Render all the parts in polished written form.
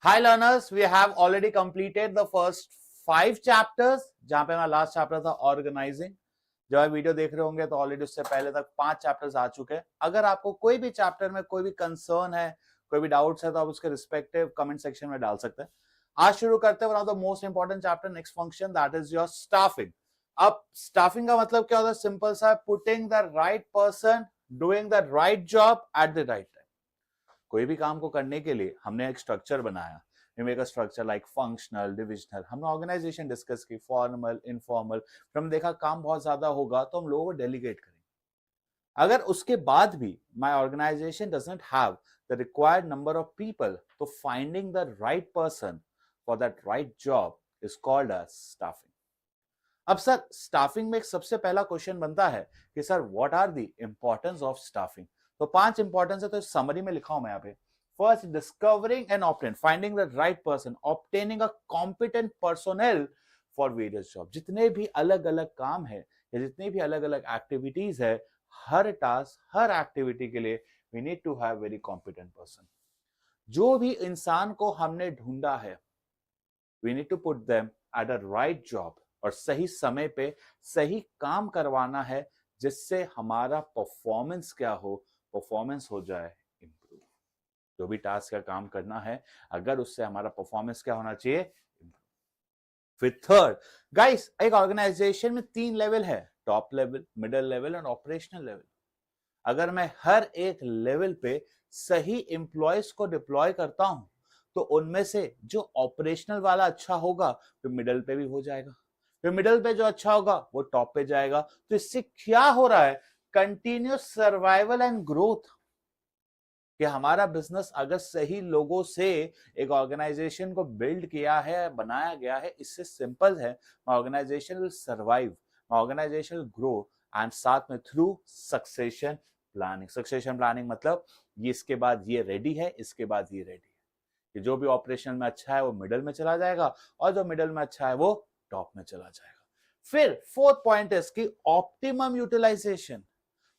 Hi learners, we have already completed the first 5 chapters जहां पे हमारा लास्ट चैप्टर था ऑर्गेनाइजिंग। जब आप वीडियो देख रहे होंगे तो ऑलरेडी उससे पहले तक 5 चैप्टर्स आ चुके हैं। अगर आपको कोई भी चैप्टर में कोई भी कंसर्न है, कोई भी डाउट्स है तो आप उसके रिस्पेक्टिव कमेंट सेक्शन में डाल सकते हैं। आज शुरू करते हैं one of the most important chapter, next function, that is your staffing. अब स्टाफिंग का मतलब क्या होता है? सिंपल सा, putting the right person doing the right job at the right time. कोई भी काम को करने के लिए हमने एक स्ट्रक्चर बनाया। We make a structure like functional, divisional. हमने ऑर्गेनाइजेशन डिस्कस की, फॉर्मल, इनफॉर्मल। फिर हमने देखा काम बहुत ज्यादा होगा तो हम लोगों को डेलीगेट करेंगे। अगर उसके बाद भी my organisation doesn't have the required number of people, तो finding the right person for that right job is called as staffing. अब सर, स्टाफिंग में एक सबसे पहला क्वेश्चन बनता है कि sir what are the importance of staffing. तो 5 इंपॉर्टेंस है, तो समरी में लिखा हूं मैं यहाँ पे। First, discovering and obtaining, finding the right person, obtaining a competent personnel for various jobs. जितने भी अलग अलग काम है या जितनी भी अलग अलग एक्टिविटीज है, हर टास्क, हर एक्टिविटी के लिए we need to have very competent person. जो भी इंसान को हमने ढूंढा है, we need to put them at a right job, और सही समय पे सही काम करवाना है जिससे हमारा परफॉर्मेंस क्या हो, परफॉर्मेंस हो जाए इंप्रूव। जो भी टास्क का काम करना है, अगर उससे हमारा परफॉर्मेंस क्या होना चाहिए, फिर थर्ड, गाइस, एक ऑर्गेनाइजेशन में 3 लेवल है, टॉप लेवल, मिडिल लेवल और ऑपरेशनल लेवल। अगर मैं हर एक लेवल पे सही एम्प्लॉयज को डिप्लॉय करता हूं तो उनमें से जो ऑपरेशनल वाला अच्छा होगा फिर मिडिल पे भी हो जाएगा, फिर मिडिल पे जो अच्छा होगा वो टॉप पे जाएगा। तो इससे क्या हो रहा है? Continuous survival and growth. कि हमारा बिजनेस अगर सही लोगों से एक ऑर्गेनाइजेशन को बिल्ड किया है, बनाया गया है, इससे सिंपल है, organisation will survive, organisation will grow, and साथ में through succession planning. Succession planning मतलब ये इसके बाद ये रेडी है, इसके बाद ये रेडी है, कि जो भी ऑपरेशन में अच्छा है वो मिडल में चला जाएगा और जो मिडल में अच्छा है वो टॉप में चला जाएगा। फिर फोर्थ पॉइंट है इसकी optimum utilisation.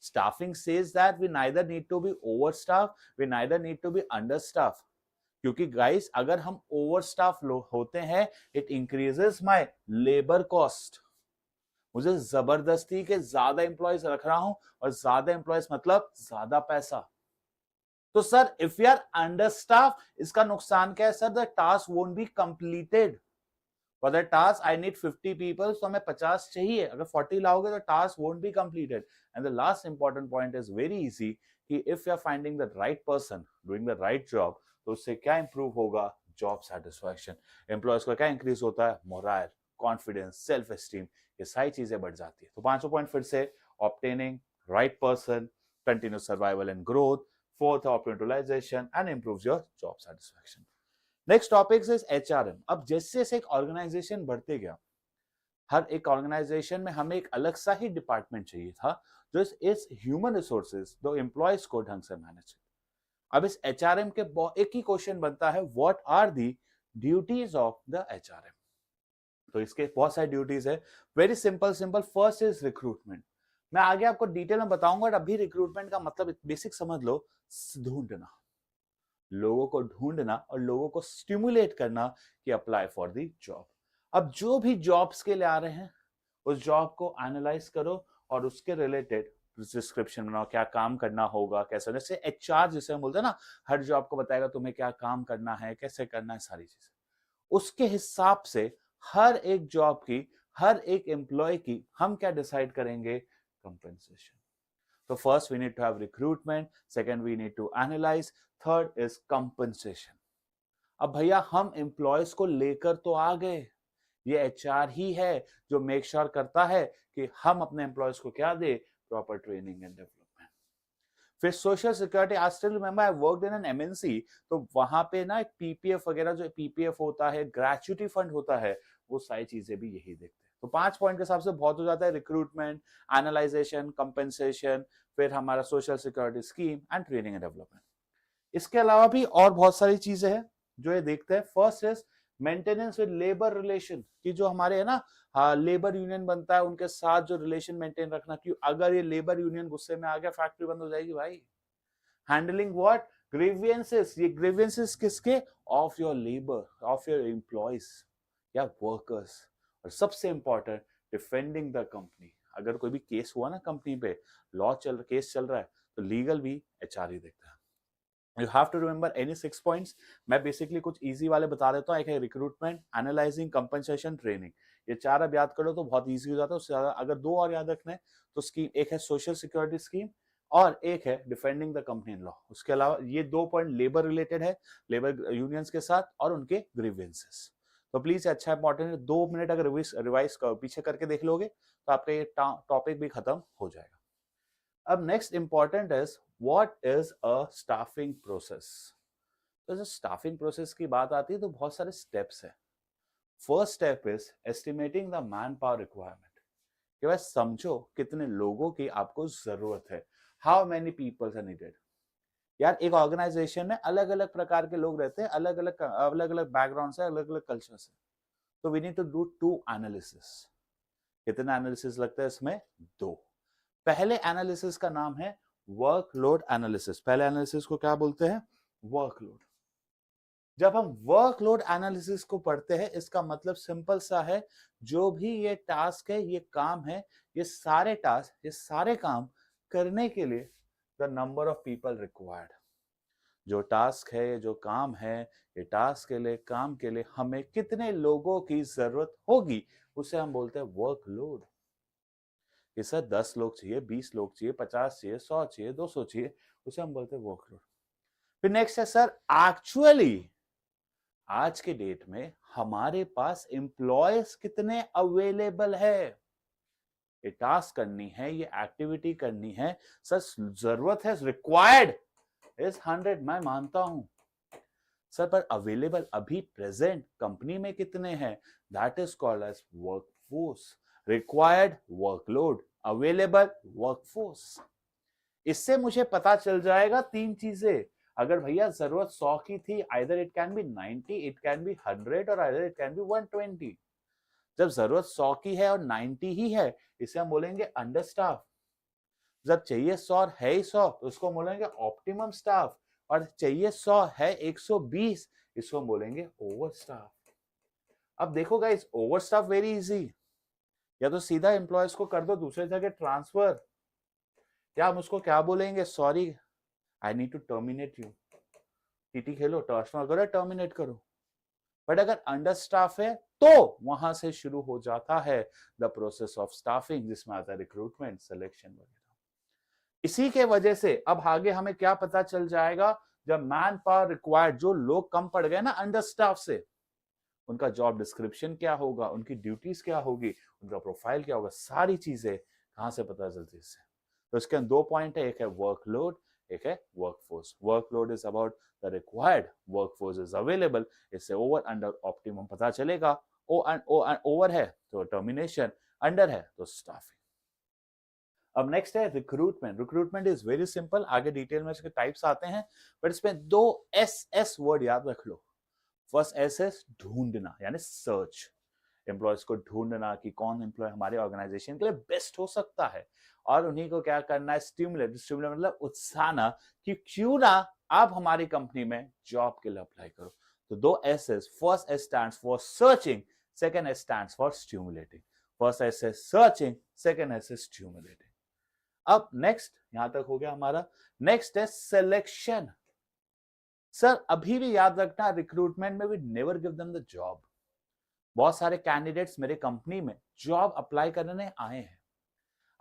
Staffing says that we neither need to be overstaffed, we neither need to be understaffed. क्योंकि गाइस अगर हम ओवरस्टाफ होते हैं, it increases my labour cost. मुझे जबरदस्ती के ज्यादा एम्प्लॉयज रख रहा हूं, और ज्यादा एम्प्लॉयज मतलब ज्यादा पैसा। तो सर इफ यू आर अंडरस्टाफ, इसका नुकसान क्या है sir? The task won't be completed. For that task, I need 50 people, so हमें 50 चाहिए। अगर 40 लाओगे तो task won't be completed. And the last important point is very easy कि if you are finding the right person doing the right job, तो उससे क्या improve होगा? Job satisfaction. Employees का क्या increase होता है? Morale, confidence, self esteem, ये सारी चीजें बढ़ जाती है। तो 5 पॉइंट फिर से, obtaining right person, continuous survival and growth, fourth optimal utilization, and improves your job satisfaction. Next topic is HRM. अब जैसे जैसे एक ऑर्गेनाइजेशन बढ़ते गया, हर एक ऑर्गेनाइजेशन में हमें एक अलग सा ही डिपार्टमेंट चाहिए था जो इस ह्यूमन रिसोर्सेज, दो एम्प्लॉयज को ढंग से मैनेज करे। अब इस एचआरएम के एक ही क्वेश्चन बनता है, what are the duties of the HRM. तो इसके बहुत सारी ड्यूटीज है, very simple simple. First is recruitment. मैं आगे आपको डिटेल में बताऊंगा, अभी रिक्रूटमेंट का मतलब बेसिक समझ लो, ढूंढना, लोगों को ढूंढना और लोगों को स्टिमुलेट करना कि अप्लाई फॉर द जॉब। अब जो भी जॉब्स के लिए आ रहे हैं उस जॉब को एनालाइज करो और उसके रिलेटेड डिस्क्रिप्शन बनाओ, क्या काम करना होगा, कैसे। जैसे एचआर जिसे हम बोलते हैं ना, हर जॉब को बताएगा तुम्हें क्या काम करना है, कैसे करना है, सारी चीजें। उसके हिसाब से हर एक जॉब की, हर एक एम्प्लॉय की हम क्या डिसाइड करेंगे? Compensation. So first we need to have recruitment, second we need to analyze, third is compensation. अब भैया हम एम्प्लॉयज को लेकर तो आ गए, ये एचआर ही है जो मेक श्योर करता है कि हम अपने एम्प्लॉयज को क्या दे, प्रॉपर ट्रेनिंग एंड डेवलपमेंट। फिर social security, I still remember I worked in an MNC, तो वहां पे ना एक पीपीएफ वगैरह, जो पीपीएफ होता है, ग्रेचुइटी फंड होता है, वो सारी चीजें भी यही देखते हैं। तो 5 पॉइंट के हिसाब से बहुत हो जाता है, रिक्रूटमेंट, एनालाइजेशन, कंपेंसेशन, फिर हमारा social security scheme and training and development. इसके अलावा भी और बहुत सारी चीजें हैं जो ये देखते हैं। First is maintenance with labour relation, कि जो हमारे है ना लेबर यूनियन बनता है उनके साथ जो रिलेशन मेंटेन रखना, कि अगर ये लेबर यूनियन गुस्से में आ गया फैक्ट्री बंद हो जाएगी भाई। Handling what? ग्रीवियंसेस, ये ग्रीवियंसेस किसके? Of your labour, of your employees या वर्कर्स। और सबसे इंपॉर्टेंट, डिफेंडिंग द कंपनी। अगर कोई भी केस हुआ ना कंपनी पे, केस चल रहा है, तो लीगल भी एचआर ही देखता है। You have to remember any 6 points. मैं बेसिकली कुछ इजी वाले बता देता हूँ। एक है रिक्रूटमेंट, एनालाइजिंग, कंपनसेशन, ट्रेनिंग। ये 4 अब याद करो तो बहुत इजी हो जाता है। उससे ज्यादा अगर 2 और याद रखना है तो स्कीम, एक है सोशल सिक्योरिटी स्कीम और एक है defending the company in law. उसके अलावा ये 2 पॉइंट लेबर रिलेटेड है, लेबर यूनियंस के साथ और उनके ग्रीवेंसेस। तो प्लीज अच्छा इंपॉर्टेंट है, 2 मिनट अगर रिवाइज पीछे करके देख लोगे तो आपका ये टॉपिक भी खत्म हो जाएगा। अब next important is what is a staffing process. तो जब स्टाफिंग प्रोसेस की बात आती है तो बहुत सारे स्टेप्स हैं। First step is estimating the man power requirement, कि भाई समझो कितने लोगों की आपको जरूरत है, how many peoples are needed. यार एक ऑर्गेनाइजेशन में अलग अलग प्रकार के लोग रहते हैं, अलग अलग बैकग्राउंड से, अलग अलग कल्चर से। तो we need to do 2 analysis. कितना एनालिसिस लगता है इसमें? 2। पहले एनालिसिस का नाम है वर्कलोड एनालिसिस। पहले एनालिसिस को क्या बोलते हैं? वर्कलोड। जब हम वर्कलोड एनालिसिस को पढ़ते हैं, इसका मतलब सिंपल सा है, जो भी ये टास्क है, ये काम है, ये सारे टास्क, ये सारे काम करने के लिए the number of people required. जो टास्क है, जो काम है, ये टास्क के लिए, काम के लिए हमें कितने लोगों की जरूरत होगी, उसे हम बोलते हैं वर्कलोड। कि सर 10 लोग चाहिए, 20 लोग चाहिए, 50 चाहिए, 100 चाहिए, 200 चाहिए, उसे हम बोलते हैं वर्कलोड। फिर नेक्स्ट है सर एक्चुअली आज के डेट में हमारे पास एम्प्लॉयज कितने अवेलेबल है। ये टास्क करनी है, ये एक्टिविटी करनी है, सर जरूरत है, रिक्वायर्ड इज 100, मैं मानता हूं सर, पर अवेलेबल अभी प्रेजेंट कंपनी में कितने हैं? That is called as workforce. Required workload, available workforce. इससे मुझे पता चल जाएगा 3 चीजें। अगर भैया जरूरत 100 की थी, either it can be 90, it can be 100 और आइदर इट कैन बी 120। जब जरूरत 100 की है और 90 ही है, इसे हम बोलेंगे अंडर स्टाफ। जब चाहिए 100 और है ही 100, तो उसको बोलेंगे ऑप्टिमम स्टाफ। और चाहिए 100 है 120, इसको हम बोलेंगे ओवर स्टाफ। अब देखो guys, over staff very easy. या तो सीधा एम्प्लॉयज को कर दो दूसरे जगह ट्रांसफर, या हम उसको क्या बोलेंगे? Sorry, I need to terminate you. TT खेलो, ट्रांसफर करो, टर्मिनेट करो। बट अगर अंडर स्टाफ है तो वहां से शुरू हो जाता है द प्रोसेस ऑफ स्टाफिंग, जिसमें आता है रिक्रूटमेंट, सिलेक्शन वगैरह। इसी के वजह से अब आगे हमें क्या पता चल जाएगा, जब मैन पावर रिक्वायर्ड, जो लोग कम पड़ गए ना अंडर स्टाफ से, उनका जॉब डिस्क्रिप्शन क्या होगा, उनकी ड्यूटीज क्या होगी, उनका प्रोफाइल क्या होगा, सारी चीजें कहां से पता चलती है इससे। तो इसके 2 पॉइंट है, एक है वर्कलोड, एक है workforce. Workload is about the required, workforce is available. इससे ओवर अंडर ऑप्टिमम पता चलेगा। ओवर है तो टर्मिनेशन, अंडर है तो स्टाफिंग। अब नेक्स्ट है recruitment. Recruitment is very simple, आगे डिटेल में इसके टाइप्स आते हैं, बट इसमें 2 एस वर्ड याद रख लो। फर्स्ट एस एस ढूंढना, यानी सर्च। एम्प्लॉयज को ढूंढना कि कौन एम्प्लॉय हमारे ऑर्गेनाइजेशन के लिए बेस्ट हो सकता है, और उन्हीं को क्या करना है? स्टिमुलेट। स्टिमुलेट मतलब उत्साहना, कि क्यों ना आप हमारी कंपनी में जॉब के लिए अप्लाई करो। तो 2 S S. First S stands for searching, second S stands for stimulating. First S S searching, second S S stimulating. अब नेक्स्ट यहां तक हो गया हमारा। नेक्स्ट है सिलेक्शन। सर अभी भी याद रखना, रिक्रूटमेंट में we never give them the job. बहुत सारे कैंडिडेट्स मेरे कंपनी में जॉब अप्लाई करने आए हैं।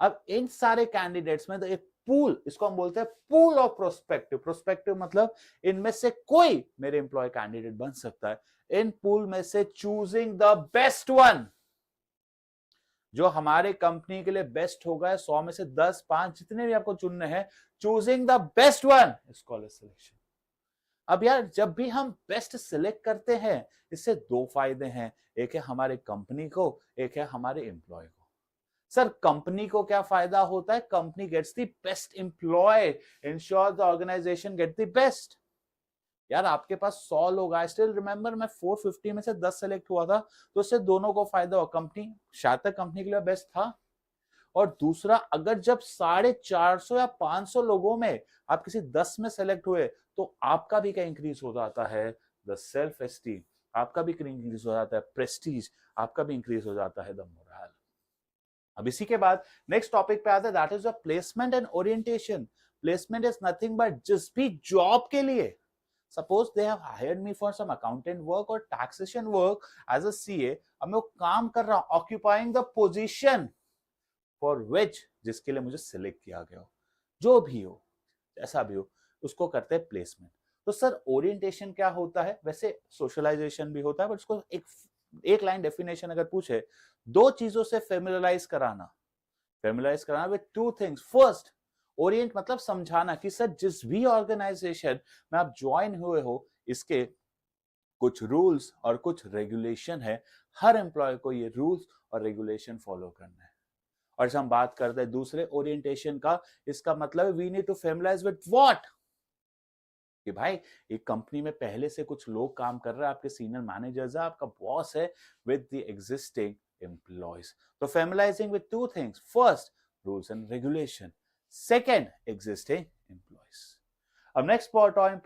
अब इन सारे कैंडिडेट्स में तो एक पूल, इसको हम बोलते हैं पूल ऑफ प्रोस्पेक्टिव। प्रोस्पेक्टिव मतलब इनमें से कोई मेरे एम्प्लॉय कैंडिडेट बन सकता है। इन पूल में से चूजिंग द बेस्ट वन, जो हमारे कंपनी के लिए बेस्ट होगा, 100 में से 10, 5 जितने भी आपको चुनने हैं, choosing the best one is called selection. अब यार जब भी हम बेस्ट सिलेक्ट करते हैं, इससे 2 फायदे हैं, एक है हमारे कंपनी को, एक है हमारे एम्प्लॉय को। सर कंपनी को क्या फायदा होता है? Company gets the best employ, ensure the organisation get the best. यार आपके पास 100 लोग आए, स्टिल रिमेंबर मैं 450 में से 10 सेलेक्ट हुआ था, तो इससे दोनों को फायदा हुआ। कंपनी शायद तक कंपनी के लिए बेस्ट था, और दूसरा, अगर जब 450 या 500 लोगों में आप किसी 10 में सेलेक्ट हुए तो आपका भी क्या इंक्रीज हो जाता है, द सेल्फ एस्टीम आपका भी इंक्रीज हो जाता है, प्रेस्टीज आपका भी इंक्रीज हो जाता है, द मोरल। अब इसी के बाद नेक्स्ट टॉपिक पे आता है, that is the placement and orientation. Placement is nothing but जिस भी जॉब के लिए, suppose they have hired me for some accountant work और taxation work as a CA, अब मैं वो काम कर रहा हूं, occupying the position for which, जिसके लिए मुझे सिलेक्ट किया गया हो, जो भी हो ऐसा भी हो, उसको करते हैं प्लेसमेंट। तो सर ओरिएंटेशन क्या होता है, वैसे सोशलाइजेशन भी होता है, बट उसको एक लाइन डेफिनेशन अगर पूछे, दो चीजों से फेमिलियराइज कराना with two things. First, Orient मतलब समझाना कि सर जिस भी ऑर्गेनाइजेशन में आप ज्वाइन हुए हो, इसके कुछ रूल्स और कुछ रेगुलेशन है, हर एम्प्लॉय को ये रूल्स और रेगुलेशन फॉलो करना है। और जब हम बात करते हैं दूसरे ओरिएंटेशन का, इसका मतलब है we need to familiarise with what, कि भाई एक कंपनी में पहले से कुछ लोग काम कर रहे हैं, आपके सीनियर मैनेजर्स है, आपका बॉस है, विद द एग्जिस्टिंग एम्प्लॉयज। तो familiarising with two things, first rules and regulation, second existing employees. अब next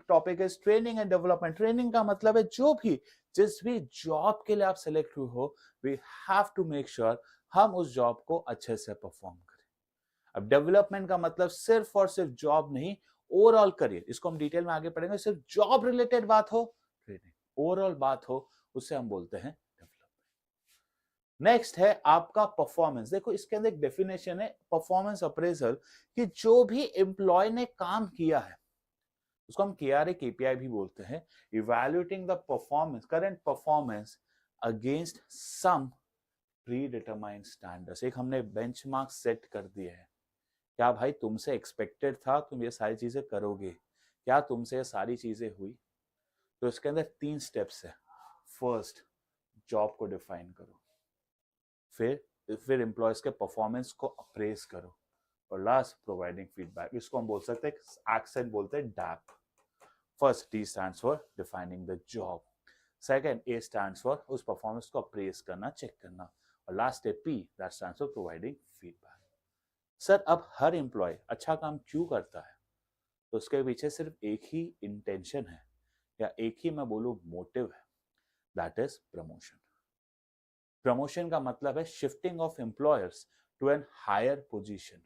topic is training and development. Training का मतलब है जिस भी जॉब के लिए आप सिलेक्ट हुए हो, we have to make sure हम उस जॉब को अच्छे से परफॉर्म करें। अब डेवलपमेंट का मतलब सिर्फ और सिर्फ जॉब नहीं, ओवरऑल करियर, इसको हम डिटेल में आगे पढ़ेंगे। सिर्फ जॉब रिलेटेड बात हो, ट्रेनिंग ओवरऑल बात हो, उससे हम बोलते हैं डेवलपमेंट। नेक्स्ट है आपका परफॉर्मेंस। देखो इसके अंदर एक डेफिनेशन है परफॉर्मेंस अप्रेजल, कि जो भी एम्प्लॉय ने काम किया है उसको हम KRA KPI भी बोलते हैं, evaluating the performance, current performance against some predetermined standards. एक हमने बेंचमार्क सेट कर दिए हैं, क्या भाई तुमसे एक्सपेक्टेड था तुम ये सारी चीजें करोगे, क्या तुमसे ये सारी चीजें हुई? तो इसके अंदर 3 स्टेप्स है। फर्स्ट, जॉब को डिफाइन करो, फिर एम्प्लॉयज के परफॉर्मेंस को अप्रेस करो, और लास्ट प्रोवाइडिंग फीडबैक। इसको हम बोल सकते हैं एक्सेंट बोलते हैं DAP. First D stands for defining the job, second A stands for उस परफॉर्मेंस को अप्रेस करना, चेक करना, और लास्ट है P that stands for providing feedback. Sir अब हर एम्प्लॉय अच्छा काम क्यों करता है, तो उसके पीछे सिर्फ एक ही इंटेंशन है, या एक ही मैं बोलूं मोटिव है, दैट इज प्रमोशन। प्रमोशन का मतलब है shifting of employers to an higher position.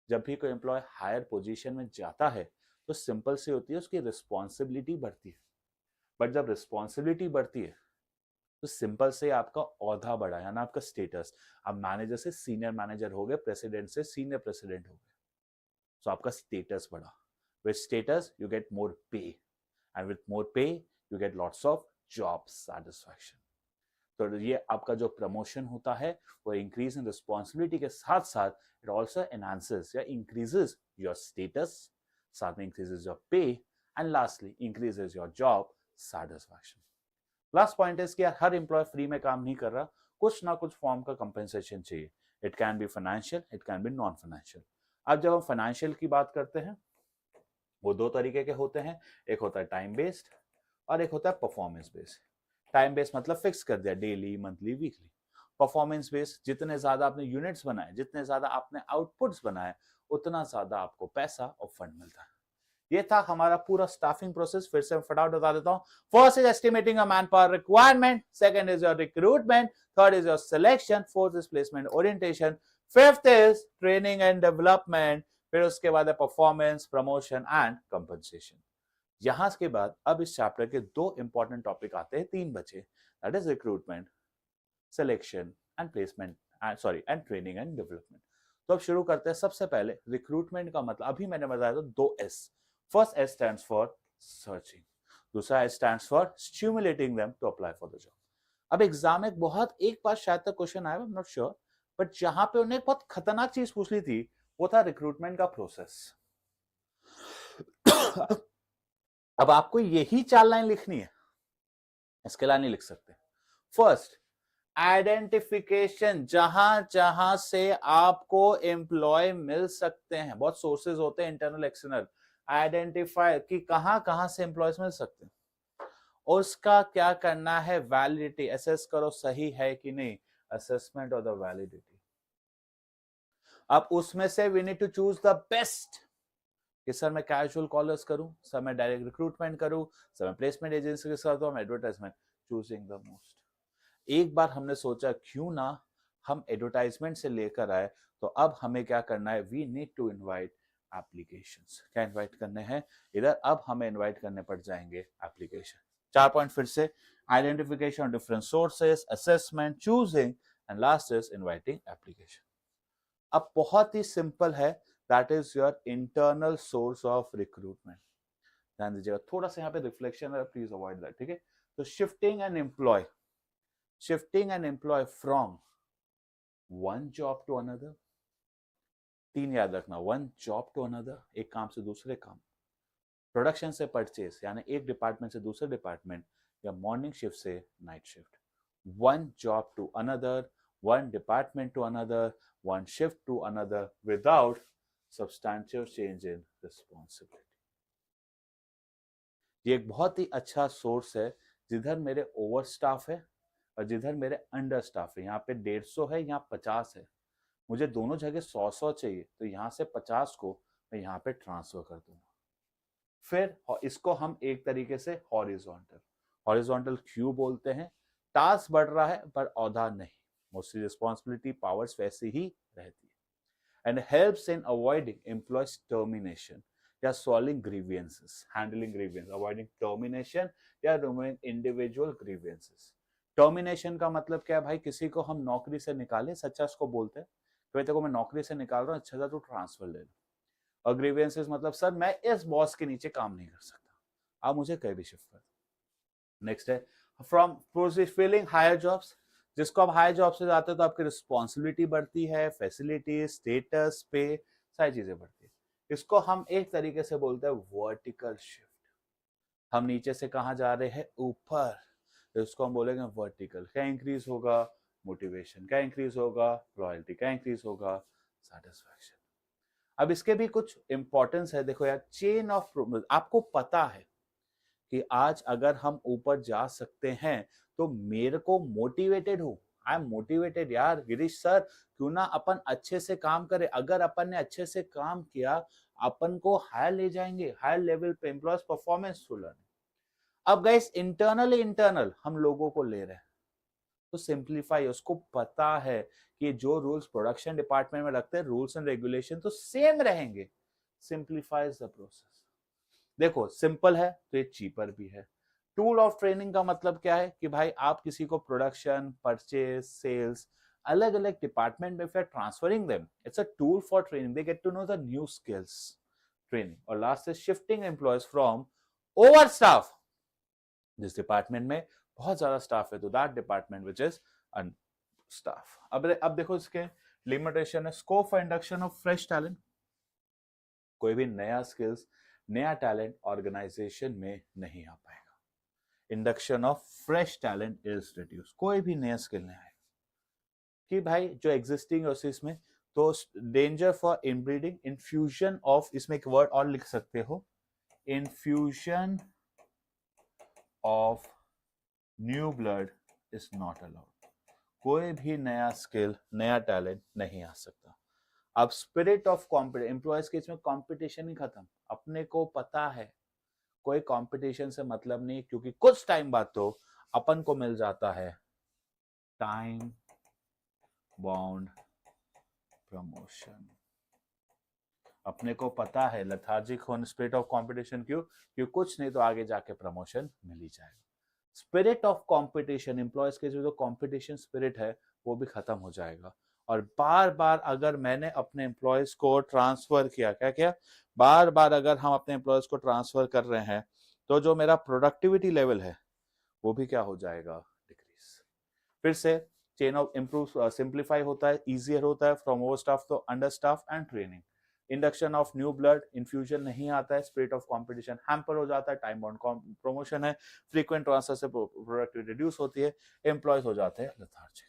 जब भी कोई एम्प्लॉय हायर पोजीशन में जाता है तो सिंपल सी होती है, उसकी रिस्पॉन्सिबिलिटी बढ़ती है। बट जब रिस्पॉन्सिबिलिटी बढ़ती है तो सिंपल से आपका औहदा बढ़ा, यानी आपका स्टेटस, आप मैनेजर से सीनियर मैनेजर हो गए, प्रेसिडेंट से सीनियर प्रेसिडेंट हो गए, तो आपका स्टेटस बढ़ा। With status you get more पे, एंड विद मोर पे you get lots of job satisfaction. तो ये आपका जो प्रमोशन होता है वो इंक्रीज इन रिस्पॉन्सिबिलिटी के साथ साथ इट ऑल्सो एनहांसेस या इंक्रीजेस योर स्टेटस, साथ में इंक्रीजेस योर पे, and lastly increases your job satisfaction. Last point is कि यार हर एम्प्लॉय फ्री में काम नहीं कर रहा, कुछ ना कुछ फॉर्म का कंपेंसेशन चाहिए। It can be financial, it can be non financial. अब जब हम फाइनेंशियल की बात करते हैं, वो 2 तरीके के होते हैं, एक होता है टाइम बेस्ड और एक होता है परफॉर्मेंस बेस्ड। टाइम बेस्ड मतलब फिक्स कर दिया, daily, monthly, weekly. Performance based, जितने ज्यादा आपने यूनिट्स बनाए, जितने ज्यादा आपने आउटपुट्स बनाए, उतना ज्यादा आपको पैसा और फंड मिलता है। ये था हमारा पूरा स्टाफिंग प्रोसेस। फिर से फटाफट बता देता हूं। First is estimating a man power requirement, second is your recruitment, third is your selection, fourth is placement orientation, fifth is training and development, फिर उसके बाद है परफॉर्मेंस, प्रमोशन एंड कंपनसेशन। यहां के बाद अब इस चैप्टर के 2 इंपॉर्टेंट टॉपिक आते हैं, 3 बचे, that is recruitment, selection and placement, and training and development. तो अब शुरू करते हैं। सबसे पहले रिक्रूटमेंट का मतलब अभी मैंने बताया था 2 S। First S stands for searching, दूसरा S stands for stimulating them to apply for the job. अब एग्जाम में बहुत एक बार शायद तक क्वेश्चन आया, I am not sure, but जहां पे उन्हें बहुत खतरनाक चीज पूछ ली थी वो था रिक्रूटमेंट का प्रोसेस। अब आपको यही 4 लाइन लिखनी है, इसके अलावा नहीं लिख सकते। फर्स्ट, आइडेंटिफिकेशन, जहां जहां से आपको एम्प्लॉय मिल सकते हैं, बहुत सोर्सेज होते हैं इंटरनल एक्सटर्नल, आइडेंटिफाई कि कहां कहां से एम्प्लॉयज मिल सकते हैं, और उसका क्या करना है, वैलिडिटी, असेस करो सही है कि नहीं, असेसमेंट ऑफ द वैलिडिटी। अब उसमें से we need to choose the best, कि सर मैं कैजुअल कॉलर्स करूं, सर मैं डायरेक्ट रिक्रूटमेंट करूं, सर मैं प्लेसमेंट एजेंसी के साथ हूं, एडवर्टाइजमेंट, चूजिंग द मोस्ट। एक बार हमने सोचा क्यों ना हम एडवर्टाइजमेंट से लेकर आए, तो अब हमें क्या करना है, we need to invite applications. क्या इनवाइट करने हैं इधर, अब हमें इनवाइट करने पड़ जाएंगे एप्लीकेशन। 4 पॉइंट फिर से, identification of different sources, assessment, choosing and last is inviting application. अब बहुत ही सिंपल है, that is your internal source of recruitment. ध्यान दीजिएगा, थोड़ा सा यहाँ पे रिफ्लेक्शन है, प्लीज अवॉइड दैट, ठीक है। तो shifting an employ from one job to another, 3 याद रखना, वन जॉब टू अनदर, एक काम से दूसरे काम, प्रोडक्शन से परचेस यानी एक डिपार्टमेंट से दूसरे डिपार्टमेंट, या मॉर्निंग शिफ्ट से night shift. One job to another, one department to another, one shift to another without substantial change in responsibility. ये एक बहुत ही अच्छा सोर्स है, जिधर मेरे ओवर स्टाफ है और जिधर मेरे अंडर स्टाफ है। यहाँ पे 150 है, यहाँ 50 है, मुझे दोनों जगह 100 चाहिए, तो यहाँ से 50 को मैं यहाँ पे ट्रांसफर कर दूंगा। फिर इसको हम एक तरीके से हॉरिजॉन्टल क्यों बोलते हैं, टास्क बढ़ रहा है पर औहदा नहीं, मोस्टली रिस्पॉन्सिबिलिटी पावर्स वैसी ही रहती है। And helps in avoiding employees termination या solving grievances, handling grievance, avoiding termination या रिमूविंग इंडिविजुअल ग्रीवियंसेस। टर्मिनेशन का मतलब क्या है भाई, किसी को हम नौकरी से निकाले, सच्चा उसको बोलते हैं तो तेरे को मैं नौकरी से निकाल रहा हूँ, अच्छा था तू ट्रांसफर ले लो। और ग्रीवियंसेस मतलब सर मैं इस बॉस के नीचे काम नहीं कर सकता, आप मुझे कहीं भी शिफ्ट कर दो। नेक्स्ट है फ्रॉम फीलिंग हायर जॉब्स, जिसको आप हायर जॉब से जाते हो तो आपकी रिस्पॉन्सिबिलिटी बढ़ती है, फैसिलिटी, स्टेटस, पे, सारी चीजें बढ़ती है। इसको हम एक तरीके से बोलते हैं वर्टिकल शिफ्ट। हम नीचे से कहाँ जा रहे हैं, ऊपर, तो इसको हम बोलेंगे वर्टिकल। क्या इंक्रीज होगा, मोटिवेशन। क्या इंक्रीज होगा, लॉयल्टी। क्या इंक्रीज होगा, सेटिस्फैक्शन। अब इसके भी कुछ इंपॉर्टेंस है, देखो यार, चेन ऑफ प्रोग्रेस। आपको पता है कि आज अगर हम ऊपर जा सकते हैं तो मेरे को मोटिवेटेड हो, आई एम मोटिवेटेड यार गिरीश सर, क्यों ना अपन अच्छे से काम करें। अगर अपन ने अच्छे से काम किया, अपन को हायर ले जाएंगे, हायर लेवल पे एम्प्लॉयज परफॉर्मेंस टू लर्न। अब गाइस इंटरनल हम लोगों को ले रहे हैं, तो सिंप्लीफाई, उसको पता है कि जो रूल्स प्रोडक्शन डिपार्टमेंट में रखते हैं, रूल्स एंड रेगुलेशन तो सेम रहेंगे, सिंप्लीफाइज द प्रोसेस। देखो सिंपल है तो ये चीपर भी है। टूल ऑफ ट्रेनिंग का मतलब क्या है कि भाई आप किसी को प्रोडक्शन, परचेज, सेल्स, अलग अलग डिपार्टमेंट में फिर transferring them, it's a tool for training, they get to know the new skills, training. और last is shifting employees from over staff, जिस डिपार्टमेंट में बहुत ज्यादा स्टाफ है तो that department which is un staff. अब देखो इसके लिमिटेशन है, scope for induction of fresh talent, कोई भी नया स्किल्स, नया टैलेंट ऑर्गेनाइजेशन में नहीं आ पाएगा। Induction of fresh talent is reduce, कोई भी नया स्किल नहीं आएगा कि भाई जो एग्जिस्टिंग है उसी इसमें। तो danger for inbreeding, infusion of, इसमें एक वर्ड और लिख सकते हो, infusion of new blood is not allowed, कोई भी नया स्किल, नया टैलेंट नहीं आ सकता। अब स्पिरिट ऑफ कॉम्पिटिशन, एम्प्लॉयज के इसमें कॉम्पिटिशन ही खत्म, अपने को पता है कोई कंपटीशन से मतलब नहीं, क्योंकि कुछ टाइम बाद तो अपन को मिल जाता है टाइम बाउंड प्रमोशन। अपने को पता है लेथार्जिक होने, स्पिरिट ऑफ कंपटीशन क्यों, क्योंकि कुछ नहीं तो आगे जाके प्रमोशन मिल ही जाएगा। स्पिरिट ऑफ कंपटीशन, एम्प्लॉयज के जो कंपटीशन स्पिरिट है वो भी खत्म हो जाएगा। और बार बार अगर मैंने अपने एम्प्लॉयज को ट्रांसफर किया, क्या क्या, बार बार अगर हम अपने एम्प्लॉयज को ट्रांसफर कर रहे हैं, तो जो मेरा प्रोडक्टिविटी लेवल है वो भी क्या हो जाएगा, डिक्रीज। फिर से चेन ऑफ इंप्रूव, सिंप्लीफाई होता है, इजियर होता है, फ्रॉम ओवर स्टाफ तो under staff and training. Induction of new blood, infusion नहीं आता है, स्पिरिट ऑफ कंपटीशन हैम्पर हो जाता है, टाइम बाउंड प्रमोशन है, फ्रीक्वेंट ट्रांसफर से प्रोडक्टिविटी रिड्यूस होती है, एम्प्लॉयज हो जाते हैं लेथार्जिक।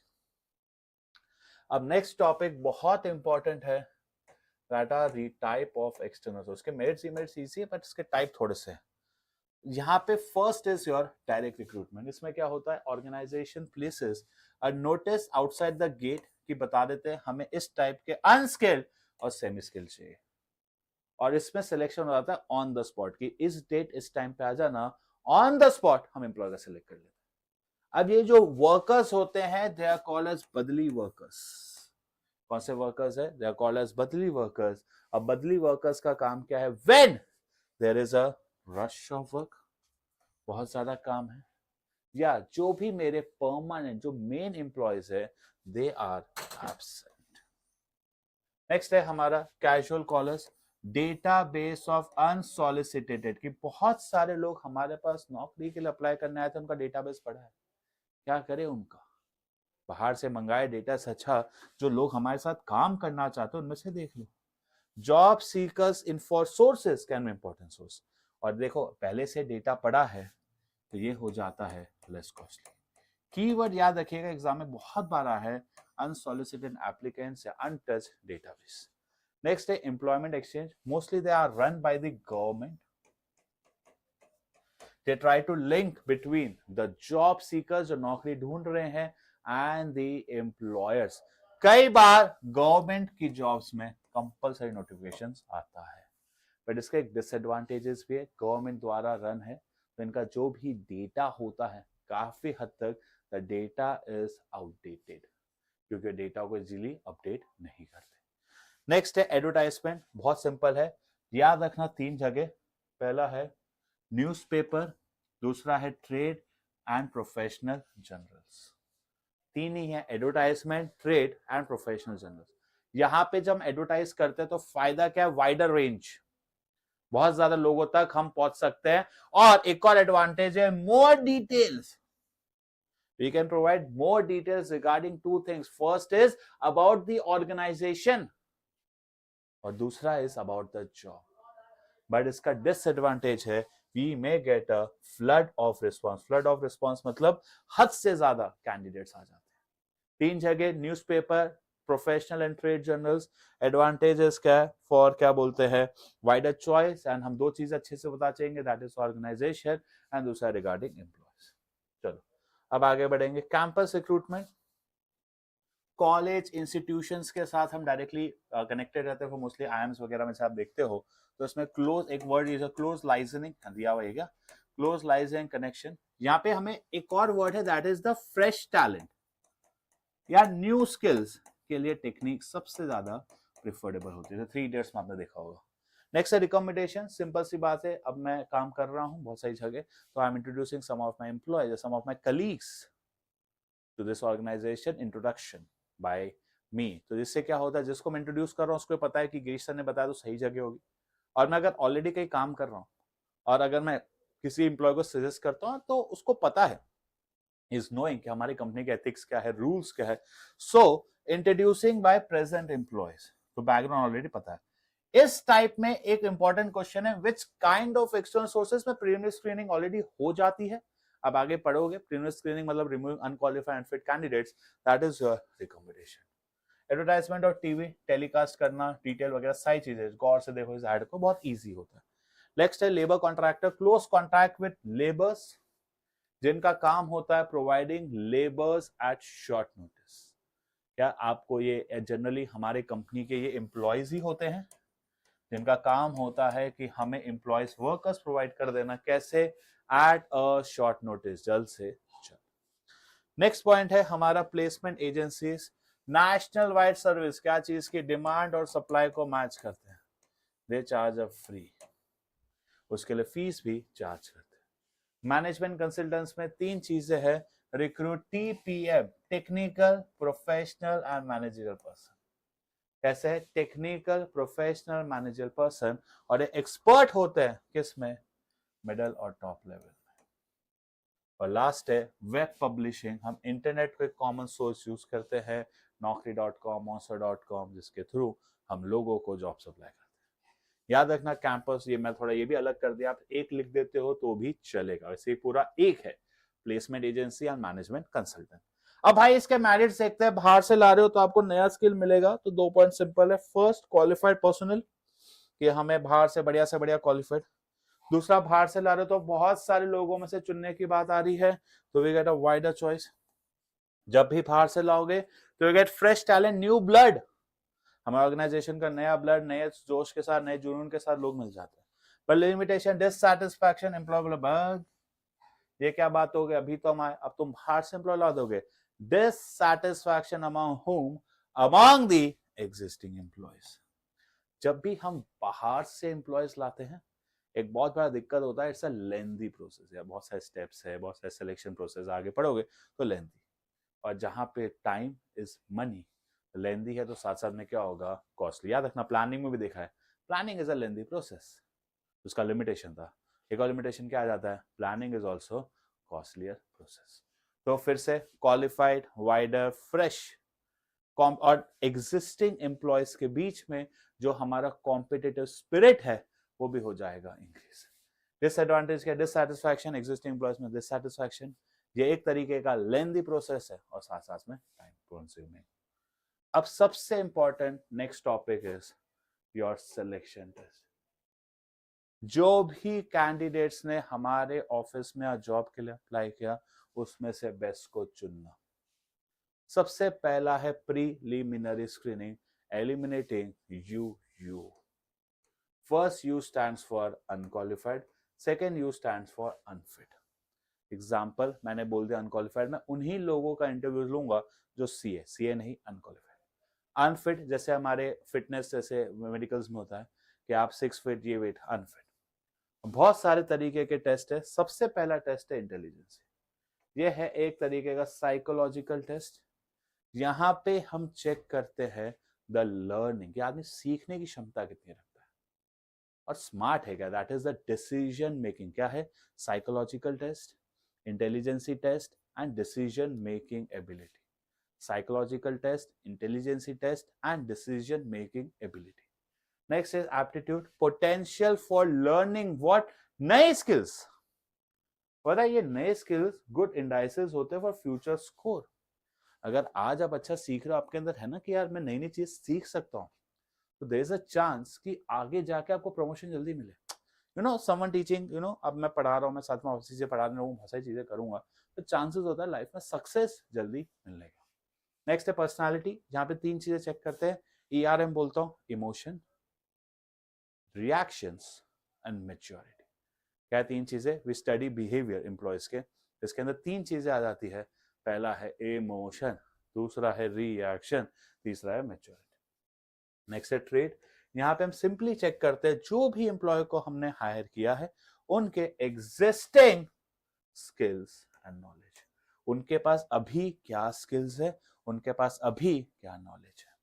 अब नेक्स्ट टॉपिक बहुत इंपॉर्टेंट है, that are the type of external source. के मेरिट्स डिमेरिट्स इजी है बट इसके टाइप थोड़े से हैं। यहाँ पे first is your direct recruitment. इसमें क्या होता है, organisation places a notice outside the gate कि बता देते हैं हमें इस टाइप के अनस्किल्ड और सेमी स्किल्ड चाहिए, और इसमें सिलेक्शन हो जाता है ऑन द स्पॉट कि इस डेट इस टाइम पे आ जाना, ऑन द स्पॉट हम एम्प्लॉय का सिलेक्ट कर लेते हैं। अब ये जो वर्कर्स होते हैं they are called as badli workers. कौन से वर्कर्स है? They are called as badli workers. अब बदली वर्कर्स का काम क्या है? When there is a rush of work, बहुत ज्यादा काम है, या जो भी मेरे परमानेंट जो मेन एम्प्लॉयज है दे आर एब्सेंट। नेक्स्ट है हमारा कैजुअल कॉलर्स, डेटाबेस ऑफ अनसॉलिसिटेटेड, कि बहुत सारे लोग हमारे पास नौकरी के लिए अप्लाई करने आए थे, उनका डेटाबेस पड़ा है, क्या करें उनका? बाहर से मंगाए डेटा से अच्छा जो लोग हमारे साथ काम करना चाहते हैं उनमें से देख लो। Job seekers in four sources can be important source, और देखो पहले से डेटा पड़ा है तो ये हो जाता है लेस कॉस्टली। कीवर्ड याद रखिएगा, एग्जाम में बहुत बार आया है, अनसॉलिसिटेड एप्लीकेंट्स या अनटच्ड डेटाबेस। नेक्स्ट है employment exchange, mostly they are run by the government. They try to link between the job seekers जो नौकरी ढूंढ रहे हैं and the employers। कई बार गवर्नमेंट की जॉब्स में कंपलसरी नोटिफिकेशंस आता है, बट इसके एक डिसएडवांटेजेस भी है, गवर्नमेंट द्वारा रन है तो इनका जो भी डेटा होता है काफी हद तक द डेटा इज आउटडेटेड, क्योंकि डेटा को इजीली अपडेट नहीं करते। नेक्स्ट है एडवर्टाइजमेंट, बहुत सिंपल है, याद रखना 3 जगह, पहला है न्यूज़पेपर, दूसरा है ट्रेड एंड प्रोफेशनल जर्नल्स। 3 ही है, advertisement, trade and professional journals. यहां पे जब हम एडवर्टाइज करते हैं तो फायदा क्या है? वाइडर रेंज, बहुत ज्यादा लोगों तक हम पहुंच सकते हैं, और एक और एडवांटेज है more details, we can provide more details regarding 2 things, first is about the organization और दूसरा is about the job। But इसका डिसएडवांटेज है we may get a flood of response। flood of response मतलब हद से ज्यादा candidates आ जाते हैं। 3 जगह newspaper, professional and trade journals. Advantages क्या है? फॉर क्या बोलते हैं वाइडर चॉइस, एंड हम 2 चीजें अच्छे से बता चाहेंगे, दैट इज ऑर्गेनाइजेशन एंड दूसरा रिगार्डिंग एम्प्लॉयज। चलो अब आगे बढ़ेंगे। कैंपस रिक्रूटमेंट, कॉलेज इंस्टीट्यूशंस के साथ हम डायरेक्टली कनेक्टेड रहते हैं, मोस्टली आईएम्स वगैरह में से आप देखते हो तो इसमें क्लोज, एक वर्ड यूज है क्लोज लाइजनिंग दिया हुआ है क्या, क्लोज लाइजनिंग कनेक्शन। यहाँ पे हमें एक और वर्ड है that is the fresh talent या न्यू स्किल्स के लिए टेक्निक सबसे ज्यादा प्रिफरेबल होती है, 3 इडियट्स में आपने देखा होगा। नेक्स्ट है रिकमेंडेशन, सिंपल सी बात है, अब मैं काम कर रहा हूँ बहुत सारी जगह, तो I am introducing some of my employees, some of my colleagues to this organisation, introduction by me. तो जिससे क्या होता है, जिसको मैं इंट्रोड्यूस कर रहा हूँ उसको पता है कि गिरीश सर ने बताया तो सही जगह होगी, और मैं अगर ऑलरेडी कहीं काम कर रहा हूँ और अगर मैं किसी एम्प्लॉय को सजेस्ट करता हूँ तो उसको पता है, इज नोइंग कि हमारी कंपनी के एथिक्स क्या है, रूल्स क्या है। So introducing by present employees, तो बैकग्राउंड ऑलरेडी पता है। इस टाइप में एक इंपॉर्टेंट क्वेश्चन है, which kind of external sources में प्रीलिमिनरी स्क्रीनिंग ऑलरेडी हो जाती है। अब आगे पढ़ोगे, प्रीलिमिनरी स्क्रीनिंग मतलब removing unqualified unfit candidates, that is your recommendation. Advertisement और टीवी टेलीकास्ट करना, डिटेल वगैरह सारी चीजें गौर से देखो, इस ऐड को बहुत इजी होता है। नेक्स्ट है labour contractor, close contract with labours, जिनका काम होता है providing labours at short notice. क्या आपको ये जनरली हमारे कंपनी के ये एम्प्लॉयज ही होते हैं जिनका काम होता है कि हमें एम्प्लॉयज वर्कर्स प्रोवाइड कर देना, कैसे? एट अ शॉर्ट नोटिस, जल्द से जल्द। नेक्स्ट पॉइंट है हमारा placement agencies, national wide service, क्या चीज की डिमांड और सप्लाई को मैच करते हैं, दे चार्ज अ फ्री, उसके लिए फीस भी चार्ज करते हैं। मैनेजमेंट कंसल्टेंट्स में 3 चीजें हैं, recruit TPM, technical, professional and managerial person. कैसे है? टेक्निकल, प्रोफेशनल, मैनेजरियल पर्सन, और एक्सपर्ट होते हैं किसमें? मिडल और टॉप लेवल में। और लास्ट है वेब पब्लिशिंग, हम इंटरनेट को एक कॉमन सोर्स यूज करते हैं, naukri.com, monster.com, जिसके थ्रू हम लोगों को जॉब सप्लाई करते हैं। याद रखना कैंपस, ये मैं थोड़ा ये भी अलग कर दिया, आप एक लिख देते हो तो भी चलेगा, वैसे पूरा एक है, placement agency and management consultant. अब भाई इसके मेरिट्स देखते हैं, बाहर से ला रहे हो तो आपको नया स्किल मिलेगा, तो 2 पॉइंट सिंपल है, फर्स्ट क्वालिफाइड पर्सनल, कि हमें बाहर से बढ़िया क्वालिफाइड। दूसरा बाहर से ला रहे हो तो बहुत सारे लोगों में से चुनने की बात आ रही है, तो we get a wider choice. जब भी बाहर से लाओगे तो you get fresh talent, new blood. हमारे ऑर्गेनाइजेशन का नया ब्लड, नए जोश के साथ, नए जुनून के साथ लोग मिल जाते हैं। पर लिमिटेशन, डिससैटिस्फैक्शन, एम्प्लॉय बोला बग ये क्या बात हो गई, अभी तो हम आए, अब तुम बाहर से एम्प्लॉय ला दोगे। Dissatisfaction among whom, among the existing employees. जब भी हम बाहर से एम्प्लॉयज लाते हैं, एक बहुत बड़ा दिक्कत होता है, इट्स अ लेंथी प्रोसेस है, बहुत सारे स्टेप्स है, बहुत सारे सिलेक्शन प्रोसेस, आगे पढ़ोगे तो लेंथी। और जहां पे टाइम इज मनी, लेंथी है तो साथ साथ में क्या होगा, कॉस्टली। याद रखना, प्लानिंग में भी देखा है, planning is a lengthy process, उसका लिमिटेशन था। एक और लिमिटेशन क्या आ जाता है, planning is also costlier process. तो फिर से क्वालिफाइड, वाइडर, फ्रेश और एग्जिस्टिंग एम्प्लॉयज के बीच में जो हमारा कॉम्पिटिटिव स्पिरिट है वो भी हो जाएगा इंक्रीज। डिसएडवांटेज क्या, डिससैटिस्फैक्शन, एग्जिस्टिंग एम्प्लॉयज में डिससैटिस्फैक्शन, ये एक तरीके का लेंथी प्रोसेस है और साथ साथ में टाइम कंज्यूमिंग। अब सबसे important next topic is your selection test. जो भी कैंडिडेट्स ने हमारे ऑफिस में जॉब के लिए अप्लाई किया, उसमें से बेस्ट को चुनना। सबसे पहला है preliminary screening, eliminating you. First you stands for unqualified, second you stands for unfit. Example मैंने बोल दिया अनक्वालिफाइड, मैं उन्हीं लोगों का इंटरव्यू लूंगा जो सीए नहीं अनक्वालिफाइड। अनफिट जैसे हमारे फिटनेस जैसे मेडिकल्स में होता है कि आप 6 फीट ये वेट, अनफिट। बहुत सारे तरीके के टेस्ट है। सबसे पहला टेस्ट है इंटेलिजेंस, ये है एक तरीके का साइकोलॉजिकल टेस्ट। यहाँ पे हम चेक करते हैं द लर्निंग, कि आदमी सीखने की क्षमता कितनी रखता है और स्मार्ट है क्या, that is the decision making. क्या है, psychological test, intelligency test and decision making ability. Psychological test, intelligency test and decision making ability. Next is aptitude, potential for learning what, नए स्किल्स। पता है ये नए स्किल्स गुड इंडाइसेस होते हैं for future score. अगर आज आप अच्छा सीख रहे हो, आपके अंदर है ना कि यार मैं नई नई चीज सीख सकता हूँ, तो देयर इज अ चांस कि आगे जाके आपको प्रमोशन जल्दी मिले। You know someone teaching, you know अब मैं पढ़ा रहा हूँ, मैं साथ में ऑफिस से पढ़ा रहा हूँ, बहुत सारी चीजें करूंगा, तो चांसेस होता है लाइफ में सक्सेस जल्दी मिलने का। नेक्स्ट है पर्सनालिटी, जहाँ पे 3 चीजें चेक करते हैं, ERM बोलता हूँ, इमोशन, रिएक्शंस एंड मैच्योरिटी। क्या 3 चीजें, वी स्टडी बिहेवियर एम्प्लॉयज के, इसके अंदर 3 चीजें आ जाती है। पहला है इमोशन, दूसरा है रिएक्शन, तीसरा है मैच्योरिटी। नेक्स्ट है ट्रेड, यहाँ पे हम सिंपली चेक करते हैं जो भी एम्प्लॉय को हमने हायर किया है उनके एग्जिस्टिंग स्किल्स एंड नॉलेज, उनके पास अभी क्या स्किल्स है, उनके पास अभी क्या नॉलेज है।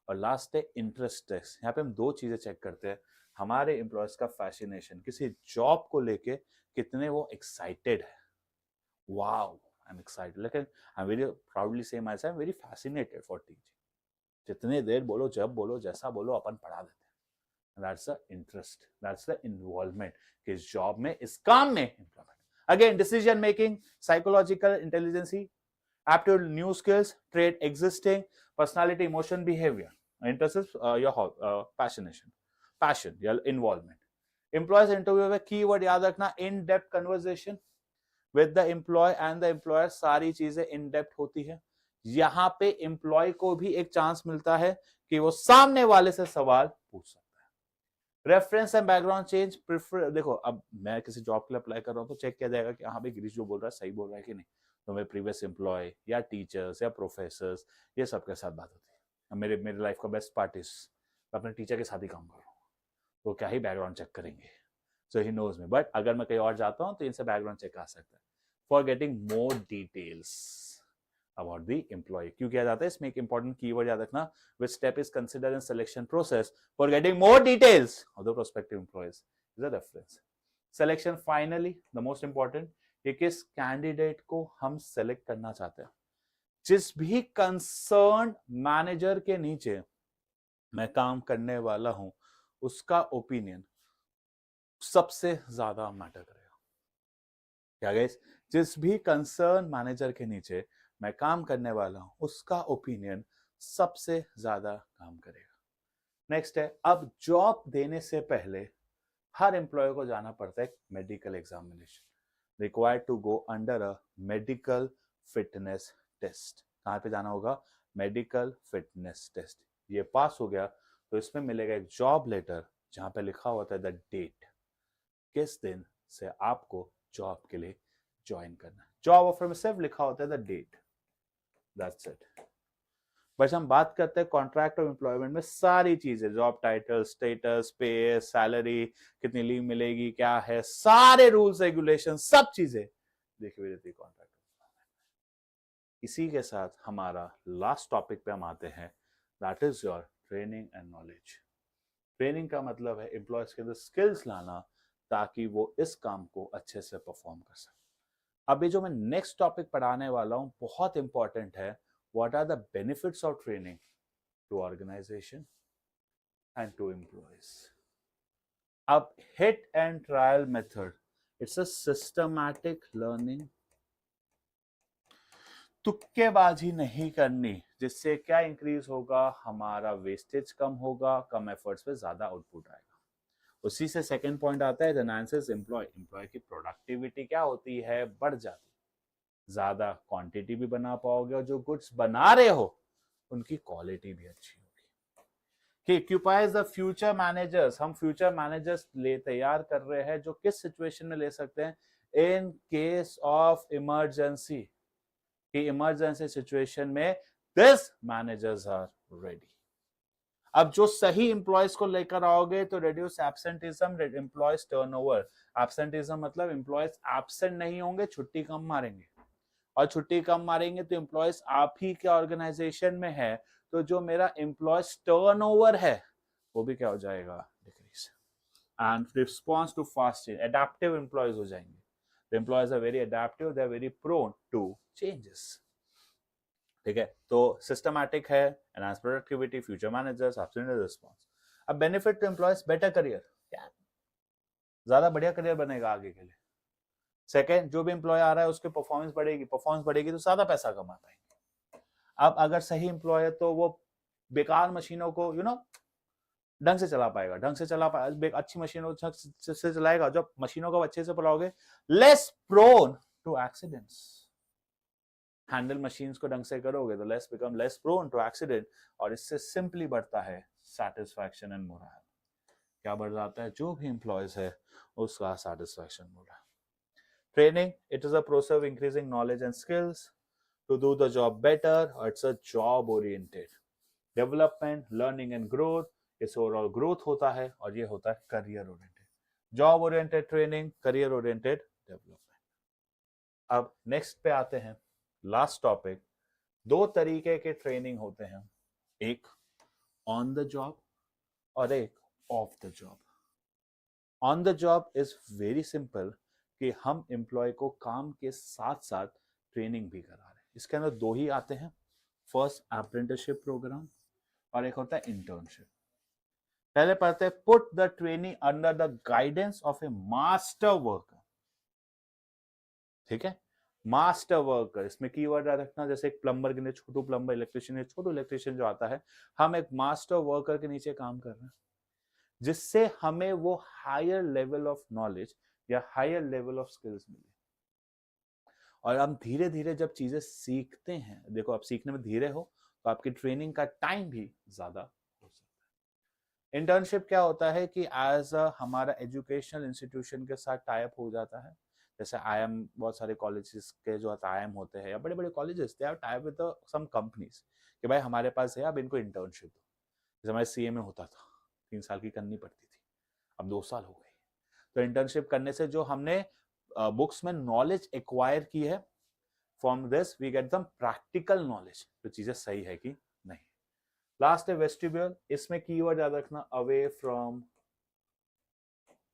और लास्ट है इंटरेस्ट टेस्ट, यहाँ पे हम 2 चीजें चेक करते हैं, हमारे एम्प्लॉयज का फैसिनेशन, किसी जॉब को लेके कितने वो एक्साइटेड है। वाओ आई एम एक्साइटेड, लेकिन आई एम वेरी प्राउडली से my self very fascinated for teaching. जितने देर बोलो, जब बोलो, जैसा बोलो, अपन पढ़ा देते हैं। That's the interest, that's the involvement कि इस जॉब में, इस काम में employment. Again decision making, psychological intelligency, aptitude, new skills, trait existing, personality, emotion, behavior, interest is your passion, your involvement. Employees interview में कीवर्ड याद रखना, in depth conversation with the employee and the employer, सारी चीजें in depth होती है। यहाँ पे employ को भी एक चांस मिलता है कि वो सामने वाले से सवाल पूछ सकता है। Reference and background change, prefer, देखो अब मैं किसी जॉब के लिए अप्लाई कर रहा हूँ तो चेक किया जाएगा कि हाँ भाई गिरीश जो बोल रहा है सही बोल रहा है कि नहीं। तो मेरे प्रीवियस एम्प्लॉय या टीचर्स या प्रोफेसर्स, ये सबके साथ बात होती है। मेरे लाइफ का बेस्ट पार्ट इज मैं अपने टीचर के साथ ही काम कर रहा हूँ, तो क्या ही बैकग्राउंड चेक करेंगे, सो ही नोज मी। बट अगर मैं कहीं और जाता हूँ तो इनसे बैकग्राउंड चेक आ सकता है। For getting more details about the employ, क्यों किया जाता है, इसमें एक इंपॉर्टेंट कीवर्ड याद रखना, which step is considered in selection process for getting more details of the prospective employees is a reference. Selection finally the most important, कि किस कैंडिडेट को हम सेलेक्ट करना चाहते हैं। जिस भी कंसर्न मैनेजर के नीचे मैं काम करने वाला हूं, उसका ओपिनियन सबसे ज्यादा मैटर करेगा। क्या गाइस, जिस भी कंसर्न मैनेजर के नीचे मैं काम करने वाला हूं, उसका ओपिनियन सबसे ज्यादा काम करेगा। नेक्स्ट है, अब जॉब देने से पहले हर एम्प्लॉय को जाना पड़ता है medical examination, required to go under a medical fitness test. कहाँ पे जाना होगा, मेडिकल फिटनेस टेस्ट, ये पास हो गया तो इसमें मिलेगा एक जॉब लेटर जहां पे लिखा होता है द डेट, किस दिन से आपको जॉब के लिए ज्वाइन करना है। जॉब ऑफर में सिर्फ लिखा होता है द डेट, दैट्स इट। बस हम बात करते हैं कॉन्ट्रैक्ट ऑफ एम्प्लॉयमेंट में सारी चीजें, जॉब टाइटल, स्टेटस, पे, सैलरी, कितनी लीव मिलेगी, क्या है, सारे रूल्स रेगुलेशन, सब चीजें देखी हुई रहती है कॉन्ट्रैक्ट। इसी के साथ हमारा लास्ट टॉपिक पे हम आते हैं, that is your training and knowledge. Training का मतलब है एम्प्लॉयज के अंदर स्किल्स लाना ताकि वो इस काम को अच्छे से परफॉर्म कर सके। अभी जो मैं नेक्स्ट टॉपिक पढ़ाने वाला हूं बहुत इंपॉर्टेंट है, what are the benefits of training to organisation and to employees. अब hit and trial method, it's a systematic learning. तुक्केबाजी नहीं करनी, जिससे क्या इंक्रीज होगा, हमारा वेस्टेज कम होगा, कम एफर्ट्स पे ज्यादा आउटपुट आएगा। उसी से सेकंड पॉइंट आता है एनहांसेस एम्प्लॉय। एम्प्लॉय की प्रोडक्टिविटी क्या होती है, बढ़ जाती है, ज्यादा क्वांटिटी भी बना पाओगे और जो गुड्स बना रहे हो उनकी क्वालिटी भी अच्छी होगी। occupies the future managers, हम फ्यूचर मैनेजर्स ले तैयार कर रहे हैं जो किस सिचुएशन में ले सकते हैं, इन केस ऑफ इमरजेंसी, कि इमरजेंसी सिचुएशन में दिस मैनेजर्स आर रेडी। अब जो सही एम्प्लॉयज को लेकर आओगे तो reduce absenteeism, employees turnover. Absenteeism मतलब एम्प्लॉयज एब्सेंट नहीं होंगे, छुट्टी कम मारेंगे, और छुट्टी कम मारेंगे तो एम्प्लॉयज आप ही के ऑर्गेनाइजेशन में है, तो जो मेरा एम्प्लॉयज टर्नओवर है वो भी क्या हो जाएगा, decrease. And response to fast change, adaptive employees हो जाएंगे। The employees are very adaptive, they are very prone to changes. ठीक है, तो सिस्टमैटिक है, enhance productivity, future managers, absent response. अब benefit to employees, better career, ज्यादा बढ़िया career बनेगा आगे के लिए। सेकंड, जो भी एम्प्लॉय आ रहा है उसकी परफॉर्मेंस बढ़ेगी तो ज्यादा पैसा कमा पाएंगे। अब अगर सही एम्प्लॉय है तो वो बेकार मशीनों को ढंग से चला पाएगा, अच्छी मशीनों से चलाएगा। जब मशीनों को अच्छे से चलाओगे, less prone to accidents. Handle machines को ढंग से करोगे तो लेस प्रोन टू एक्सीडेंट, और इससे सिंपली बढ़ता है सैटिस्फैक्शन एंड मोरल। क्या बढ़ जाता है, जो भी एम्प्लॉयज है उसका satisfaction, morale. Training, it is a process of increasing knowledge and skills to do the job better, और it's a job oriented development, learning and growth. इस ओवरऑल ग्रोथ होता है, और ये होता है career oriented. Job oriented training, career oriented development. अब next पे आते हैं, लास्ट टॉपिक। दो तरीके के ट्रेनिंग होते हैं, एक ऑन द जॉब और एक of the job. On the job is very simple, कि हम एम्प्लॉय को काम के साथ साथ ट्रेनिंग भी करा रहे हैं। इसके अंदर दो ही आते हैं, फर्स्ट अप्रेंटिसशिप प्रोग्राम और एक होता है इंटर्नशिप। पहले पढ़ते हैं, put the trainee under the guidance of A master worker. ठीक है, मास्टर वर्कर, इसमें कीवर्ड रखना, जैसे एक प्लम्बर के लिए छोटू प्लम्बर, इलेक्ट्रिशियन छोटू इलेक्ट्रिशियन जो आता है, हम एक मास्टर वर्कर के नीचे काम कर रहे हैं, जिससे हमें वो हायर लेवल ऑफ नॉलेज या हायर लेवल ऑफ स्किल्स मिले। और हम धीरे धीरे जब चीजें सीखते हैं, देखो आप सीखने में धीरे हो तो आपकी ट्रेनिंग का टाइम भी ज्यादा हो सकता है। इंटर्नशिप क्या होता है कि एज हमारा एजुकेशनल इंस्टीट्यूशन के साथ टाइप हो जाता है, जैसे IIM, बहुत सारे कॉलेजेस के जो IIM होते हैं या बड़े बड़े colleges, they have type with some companies कि भाई हमारे पास है, अब इनको इंटर्नशिप दो। जैसे हमारे CA में होता था, 3 साल की करनी पड़ती थी, अब 2 साल हो गई। तो इंटर्नशिप करने से जो हमने बुक्स में नॉलेज एक्वायर की है, from this we get the practical knowledge, तो चीजें सही है कि नहीं। लास्ट है वेस्टिब्यूल, इसमें कीवर्ड याद रखना, अवे फ्रॉम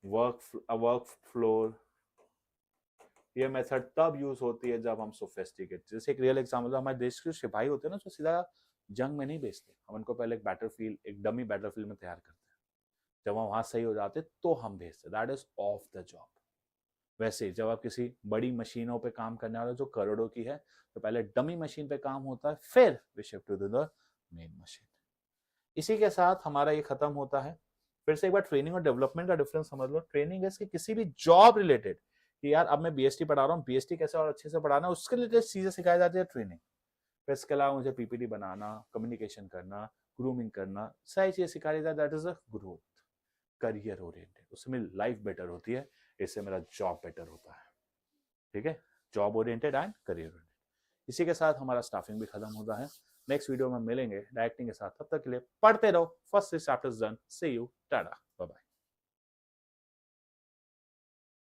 वर्क फ्लोर। ये मेथड तब यूज होती है जब हम सोफिस्टिकेट, जैसे एक रियल एग्जांपल, हमारे देश के सिपाही होते हैं ना, जो सीधा जंग में नहीं भेजते, हम उनको पहले एक बैटलफील्ड, एक डमी बैटलफील्ड में तैयार करते हैं, जब हम वहां सही हो जाते तो हम भेजते, that is of the job. वैसे जब आप किसी बड़ी मशीनों पे काम करने वाले जो करोड़ों की है, तो पहले डमी मशीन पे काम होता है, फिर we shift to the main machine. इसी के साथ हमारा ये खत्म होता है। फिर से एक बार ट्रेनिंग और डेवलपमेंट का डिफरेंस समझ लो। ट्रेनिंग है कि किसी भी जॉब रिलेटेड, कि यार अब मैं BST पढ़ा रहा हूँ, BST कैसे और अच्छे से पढ़ाना है, उसके रिलेटेड चीजें सिखाई जाती है ट्रेनिंग। फिर इसके अलावा मुझे पीपीटी बनाना, कम्युनिकेशन करना, ग्रूमिंग करना, सारी चीजें सिखाई जाए। That is a growth, career oriented, उसमें लाइफ बेटर होती है, इससे मेरा जॉब बेटर होता है। ठीक है, job oriented and career oriented. इसी के साथ हमारा स्टाफिंग भी खत्म होता है। नेक्स्ट वीडियो में मिलेंगे डायरेक्टिंग के साथ, तब तक के लिए पढ़ते रहो। First 6 chapters done. See you, tata, bye bye.